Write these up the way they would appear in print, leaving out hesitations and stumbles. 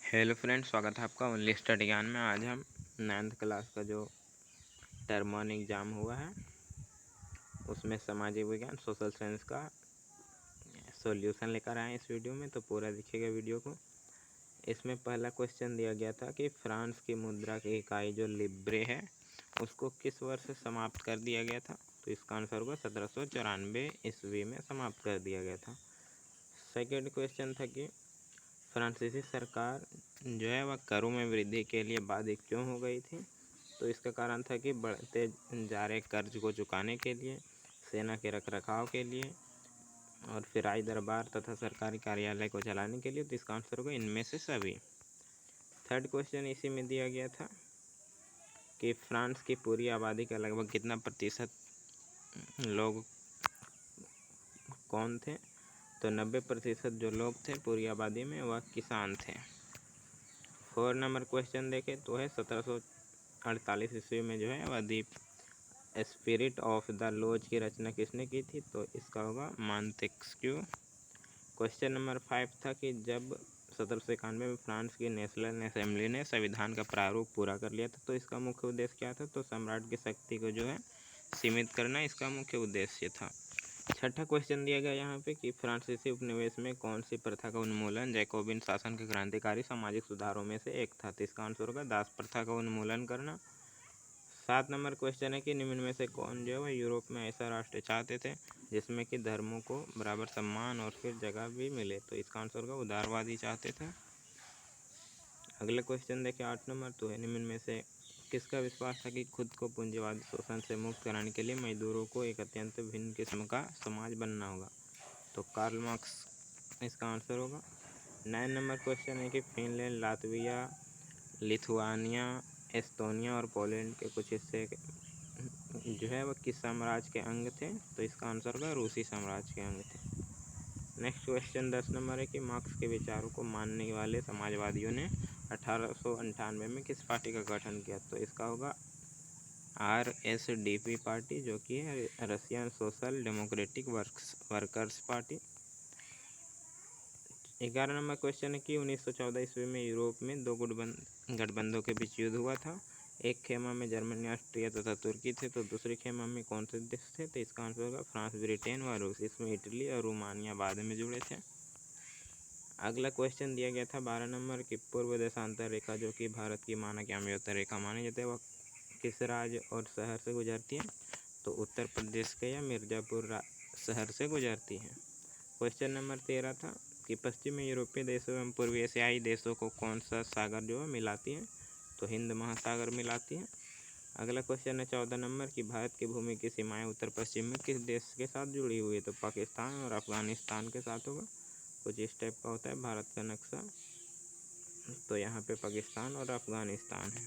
Hello friends, स्वागत है आपका ओनली स्टडी ज्ञान में। आज हम 9th क्लास का जो टर्म 1 एग्ज़ाम हुआ है उसमें सामाजिक विज्ञान सोशल साइंस का सॉल्यूशन लेकर आए इस वीडियो में। तो पूरा देखिएगा वीडियो को। इसमें पहला क्वेश्चन दिया गया था कि फ्रांस की मुद्रा की इकाई जो लिब्रे है उसको किस वर्ष समाप्त कर दिया गया था। तो इसका आंसर होगा 1794 ईस्वी में समाप्त कर दिया गया था। सेकेंड क्वेश्चन था कि फ्रांसीसी सरकार जो है वह करों में वृद्धि के लिए बाधित क्यों हो गई थी। तो इसका कारण था कि बढ़ते जा रहे कर्ज को चुकाने के लिए, सेना के रखरखाव के लिए और फिर राज दरबार तथा सरकारी कार्यालय को चलाने के लिए। तो इसका आंसर होगा इनमें से सभी। थर्ड क्वेश्चन इसी में दिया गया था कि फ्रांस की पूरी आबादी का लगभग कितना प्रतिशत लोग कौन थे। तो 90% जो लोग थे पूरी आबादी में वह किसान थे। 4 नंबर क्वेश्चन देखें तो है 1748 ईस्वी में जो है वह the spirit of the laws की रचना किसने की थी। तो इसका होगा मॉन्टेस्क्यू। क्वेश्चन नंबर 5 था कि जब 1791 में फ्रांस की नेशनल असेंबली ने संविधान का प्रारूप पूरा कर लिया था तो इसका मुख्य उद्देश्य क्या था। तो सम्राट की शक्ति को जो है सीमित करना इसका मुख्य उद्देश्य था। छठा क्वेश्चन दिया गया यहाँ पे कि फ्रांसीसी उपनिवेश में कौन सी प्रथा का उन्मूलन जैकोबिन शासन के क्रांतिकारी सामाजिक सुधारों में से एक था। तो इसका आंसर होगा दास प्रथा का उन्मूलन करना। 7 नंबर क्वेश्चन है कि निम्न में से कौन जो है वह यूरोप में ऐसा राष्ट्र चाहते थे जिसमें कि धर्मों को बराबर सम्मान और फिर जगह भी मिले। तो इसका आंसर होगा उदारवादी चाहते थे। अगला क्वेश्चन देखिए 8 नंबर। तो है निम्न में से किसका विश्वास था कि खुद को पूंजीवादी शोषण से मुक्त कराने के लिए मजदूरों को एक अत्यंत भिन्न किस्म का समाज बनना होगा। तो कार्ल मार्क्स इसका आंसर होगा। 9 नंबर क्वेश्चन है कि फिनलैंड, लातविया, लिथुआनिया, एस्तोनिया और पोलैंड के कुछ हिस्से जो है वह किस साम्राज्य के अंग थे। तो इसका आंसर होगा रूसी साम्राज्य के अंग थे। नेक्स्ट क्वेश्चन 10 नंबर है कि मार्क्स के विचारों को मानने वाले समाजवादियों ने 1898 में किस पार्टी का गठन किया। तो इसका होगा RSDP पार्टी, जो कि है Russian social democratic workers party. 11 number question है कि 1914 ईस्वी में यूरोप में दो गठबंधों के बीच युद्ध हुआ था। एक खेमा में जर्मनी, ऑस्ट्रिया तथा तुर्की थे तो दूसरे खेमा में कौन से देश थे। तो इसका आंसर होगा फ्रांस, ब्रिटेन व रूस। इसमें इटली और रोमानिया बाद में जुड़े थे। अगला क्वेश्चन दिया गया था 12 नंबर की पूर्व देशांतर रेखा जो कि भारत की मानक यामियोत्तर रेखा मानी जाती है वह किस राज्य और शहर से गुजरती है। तो उत्तर प्रदेश के या मिर्ज़ापुर शहर से गुजरती है। क्वेश्चन नंबर 13 था कि पश्चिमी यूरोपीय देशों एवं पूर्वी एशियाई देशों को कौन सा सागर जो है मिलाती है। तो हिंद महासागर मिलाती है। अगला क्वेश्चन है 14 नंबर की भारत की भूमि की सीमाएं उत्तर पश्चिम में किस देश के साथ जुड़ी हुई है। तो पाकिस्तान और अफगानिस्तान के साथ होगा। कुछ इस टाइप का होता है भारत का नक्शा। तो यहाँ पे पाकिस्तान और अफगानिस्तान है।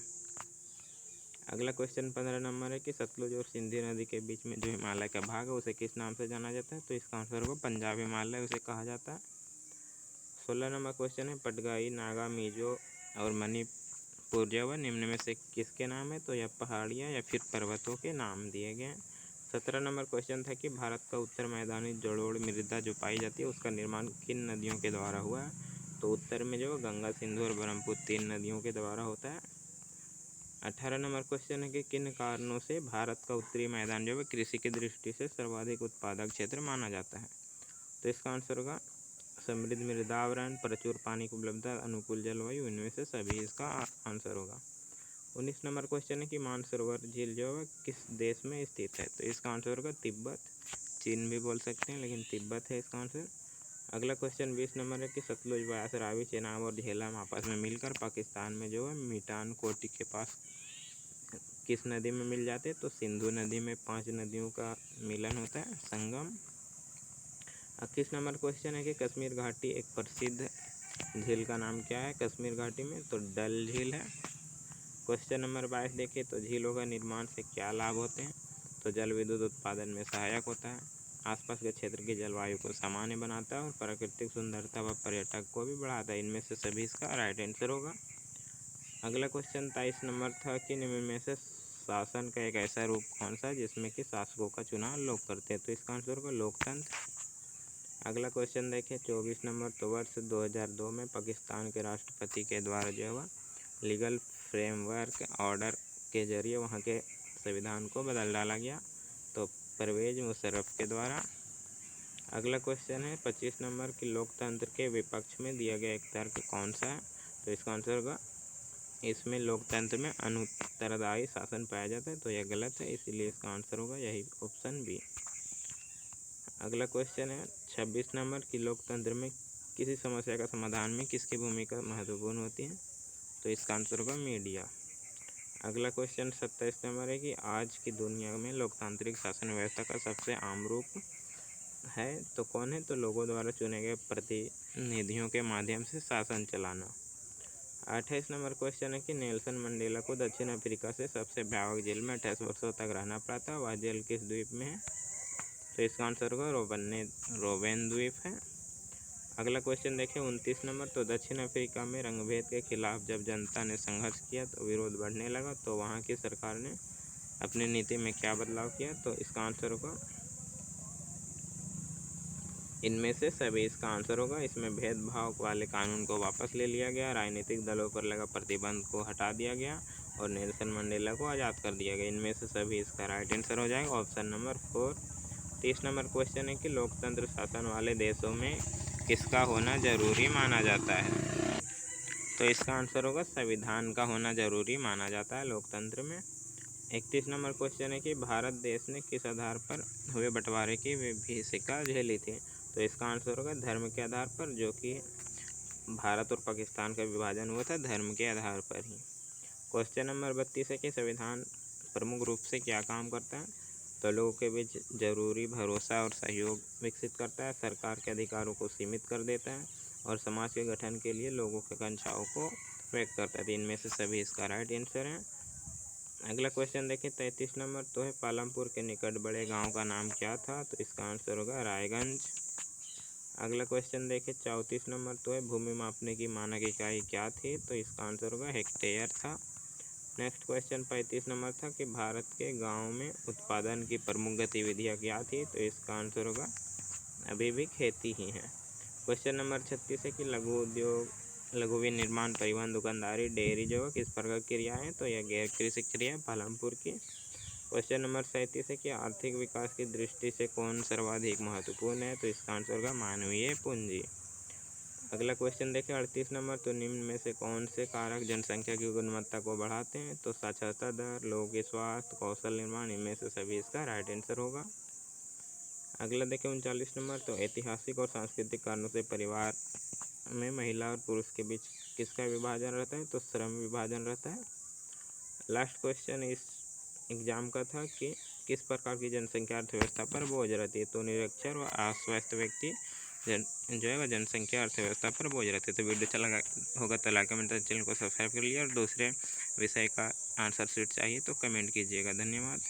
अगला क्वेश्चन 15 नंबर है कि सतलुज और सिंधी नदी के बीच में जो हिमालय का भाग है उसे किस नाम से जाना जाता है। तो इसका आंसर होगा पंजाब हिमालय उसे कहा जाता है। 16 नंबर क्वेश्चन है पटगाई, नागा, मिजो और मणिपुर जो है निम्न में से किसके नाम है। तो यह पहाड़ियाँ या फिर पर्वतों के नाम दिए गए हैं। 17 नंबर क्वेश्चन था कि भारत का उत्तर मैदानी जलोढ़ मृदा जो पाई जाती है उसका निर्माण किन नदियों के द्वारा हुआ है। तो उत्तर में जो गंगा, सिंधु और ब्रह्मपुत्र 3 नदियों के द्वारा होता है। 18 नंबर क्वेश्चन है कि किन कारणों से भारत का उत्तरी मैदान जो है कृषि की दृष्टि से सर्वाधिक उत्पादक क्षेत्र माना जाता है। तो इसका आंसर होगा समृद्ध मृदा आवरण, प्रचुर पानी की उपलब्धता, अनुकूल जलवायु, इनमें से सभी इसका आंसर होगा। 19 नंबर क्वेश्चन है कि मानसरोवर झील जो है किस देश में स्थित है। तो इसका आंसर होगा तिब्बत, चीन भी बोल सकते हैं लेकिन तिब्बत है इसका आंसर। अगला क्वेश्चन 20 नंबर है कि सतलुज, ब्यास, रावी, चेनाब और झेलम आपस में मिलकर पाकिस्तान में जो है मीठान कोटी के पास किस नदी में मिल जाते हैं। तो सिंधु नदी में 5 नदियों का मिलन होता है, संगम। 21 नंबर क्वेश्चन है कि कश्मीर घाटी एक प्रसिद्ध झील का नाम क्या है कश्मीर घाटी में। तो डल झील है। क्वेश्चन नंबर 22 देखिए तो झीलों का निर्माण से क्या लाभ होते हैं। तो जल विद्युत उत्पादन में सहायक होता है, आसपास के क्षेत्र की जलवायु को सामान्य बनाता है और प्राकृतिक सुंदरता व पर्यटक को भी बढ़ाता है। इनमें से सभी इसका राइट आंसर होगा। अगला क्वेश्चन 23 नंबर था कि निम्न में से शासन का एक ऐसा रूप कौन सा है जिसमें कि शासकों का चुनाव लोग करते हैं। तो इसका आंसर होगा लोकतंत्र। अगला क्वेश्चन देखें 24 नंबर। तो वर्ष 2002 में पाकिस्तान के राष्ट्रपति के द्वारा जो है लीगल फ्रेमवर्क ऑर्डर के जरिए वहाँ के संविधान को बदल डाला गया, तो परवेज मुशर्रफ के द्वारा। अगला क्वेश्चन है 25 नंबर कि लोकतंत्र के विपक्ष में दिया गया एक तर्क कौन सा है? तो इसका आंसर होगा, इसमें लोकतंत्र में अनुत्तरदायी शासन पाया जाता है, तो यह गलत है, इसीलिए इसका आंसर होगा यही ऑप्शन बी। अगला क्वेश्चन है 26 नंबर कि लोकतंत्र में किसी समस्या का समाधान में किसकी भूमिका महत्वपूर्ण होती है? तो इसका आंसर होगा मीडिया। अगला क्वेश्चन 27 नंबर है कि आज की दुनिया में लोकतांत्रिक शासन व्यवस्था का सबसे आम रूप है तो कौन है? तो लोगों द्वारा चुने गए प्रतिनिधियों के माध्यम से शासन चलाना। 28 नंबर क्वेश्चन है कि नेल्सन मंडेला को दक्षिण अफ्रीका से सबसे भयावह जेल में 28 वर्षों तक रहना पड़ा था, वह जेल किस द्वीप में है? तो इसका आंसर होगा रोबेन द्वीप है। अगला क्वेश्चन देखें 29 नंबर। तो दक्षिण अफ्रीका में रंगभेद के खिलाफ जब जनता ने संघर्ष किया तो विरोध बढ़ने लगा, तो वहाँ की सरकार ने अपनी नीति में क्या बदलाव किया? तो इसका आंसर होगा इनमें से सभी। इसका आंसर होगा इसमें भेदभाव वाले कानून को वापस ले लिया गया, राजनीतिक दलों पर लगा प्रतिबंध को हटा दिया गया और नेल्सन मंडेला को आज़ाद कर दिया गया। इनमें से सभी इसका राइट आंसर हो जाएगा ऑप्शन नंबर 4। 30 नंबर क्वेश्चन है कि लोकतंत्र शासन वाले देशों में किसका होना जरूरी माना जाता है? तो इसका आंसर होगा संविधान का होना जरूरी माना जाता है लोकतंत्र में। 31 नंबर क्वेश्चन है कि भारत देश ने किस आधार पर हुए बंटवारे की विभीषिका झेली थी? तो इसका आंसर होगा धर्म के आधार पर, जो कि भारत और पाकिस्तान का विभाजन हुआ था धर्म के आधार पर ही। क्वेश्चन नंबर 32 है कि संविधान प्रमुख रूप से क्या काम करता है? तो लोगों के बीच जरूरी भरोसा और सहयोग विकसित करता है, सरकार के अधिकारों को सीमित कर देता है और समाज के गठन के लिए लोगों के आकांक्षाओं को व्यक्त करता है। इनमें से सभी इसका राइट आंसर है। अगला क्वेश्चन देखें 33 नंबर। तो है पालमपुर के निकट बड़े गांव का नाम क्या था? तो इसका आंसर होगा रायगंज। अगला क्वेश्चन देखें 34 नंबर। तो है भूमि मापने की मानक इकाई क्या थी? तो इसका आंसर होगा हेक्टेयर था। नेक्स्ट क्वेश्चन 35 नंबर था कि भारत के गांव में उत्पादन की प्रमुख गतिविधियां क्या थी? तो इसका आंसर होगा अभी भी खेती ही है। क्वेश्चन नंबर 36 है कि लघु उद्योग, लघु विनिर्माण, परिवहन, दुकानदारी, डेयरी जो किस प्रकार की क्रिया है? तो यह गैर कृषि क्रिया है पालमपुर की। क्वेश्चन नंबर 37 है कि आर्थिक विकास की दृष्टि से कौन सर्वाधिक महत्वपूर्ण है? तो इसका आंसर होगा मानवीय पूंजी। अगला क्वेश्चन देखें 38 नंबर। तो निम्न में से कौन से कारक जनसंख्या की गुणवत्ता को बढ़ाते हैं? तो साक्षरता दर, लोगों के स्वास्थ्य, कौशल निर्माण, इनमें से सभी इसका राइट आंसर होगा। अगला देखें 39 नंबर। तो ऐतिहासिक और सांस्कृतिक कारणों से परिवार में महिला और पुरुष के बीच किसका विभाजन रहता है? तो श्रम विभाजन रहता है। लास्ट क्वेश्चन इस एग्जाम का था कि किस प्रकार की जनसंख्या अर्थव्यवस्था पर बोझ रहती है? तो निरक्षर व अस्वस्थ व्यक्ति जो है जनसंख्या अर्थव्यवस्था पर बोझ रहते हैं। तो वीडियो अच्छा होगा तो लाइक कमेंट चैनल को सब्सक्राइब कर लिया और दूसरे विषय का आंसर शीट चाहिए तो कमेंट कीजिएगा। धन्यवाद।